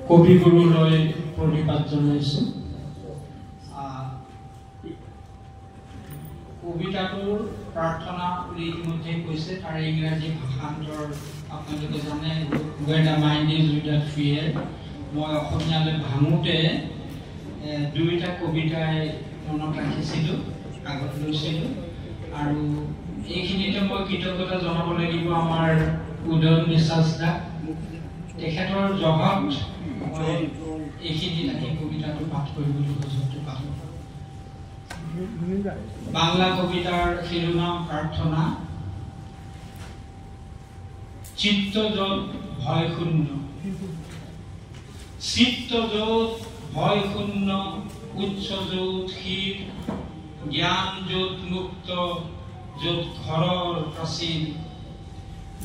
কবিগুৰুলৈ প্ৰণিপাত জনাইছোঁ। কবিতাটোৰ প্ৰাৰ্থনা বুলি ইতিমধ্যে কৈছে, তাৰ ইংৰাজী ভাষান্তৰ আপোনালোকে জানে, When the mind is without fear। মই অসমীয়ালৈ ভাঙোতে দুইটা কবিতাই মনত ৰাখিছিলোঁ, আগত লৈছিলোঁ, আৰু এইখিনিতে মই কৃতজ্ঞতা জনাব লাগিব আমাৰ উদয়ন বিশ্বাস দাক। তেখেতৰ জগত মই এইখিনিত আহি কবিতাটো পাঠ কৰিবলৈ সুযোগটো পালোঁ। বাংলা কবিতাৰ শিৰোনাম প্ৰাৰ্থনা। চিত্ত যত ভয় শূন্য, চিত্ত যত ভয় শূন্য, উচ্চ যত শীত, জ্ঞান যত মুক্ত, যত ঘৰৰ প্ৰাচীন,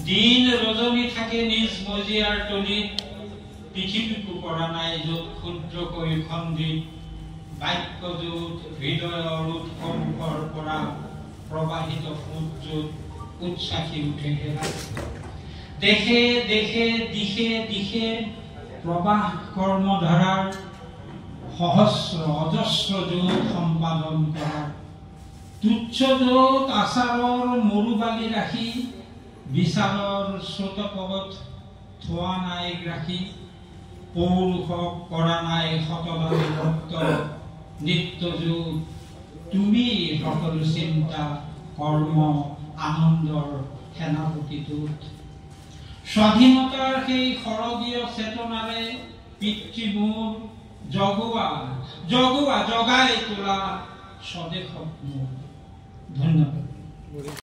দিন ৰজনী থাকে নিজ মজিয়াৰ তলিত, পৃথিৱীকো কৰা নাই যত ক্ষুদ্ৰকৈ খণ্ডিত, বাক্য যত হৃদয়ৰ উৎকণ্ঠৰ পৰা প্ৰবাহিত সোঁত যত উচ্ছ্বাসী উঠে হেৰা, দেশে দেশে দিশে দিশে প্ৰবাহ কৰ্মধাৰাৰ, সহস্ৰ অজস্ৰ যত সম্পাদন কৰাৰ, তুচ্ছ যত আচাৰৰ মৰুবালি ৰাখি, বিচাৰৰ স্ৰোতপথ থোৱা নাই ৰাখি, পৌৰুষক কৰা নাই শতবাৰ ভক্ত, নিত্য যত তুমি সকলো চিন্তা কৰ্ম আনন্দৰ সেনাপতিটোত, স্বাধীনতাৰ সেই শৰদীয় চেতনাৰে পিতৃ মোৰ জগোৱা জগোৱা জগাই তোলা স্বদেশক মোৰ। ধন্যবাদ।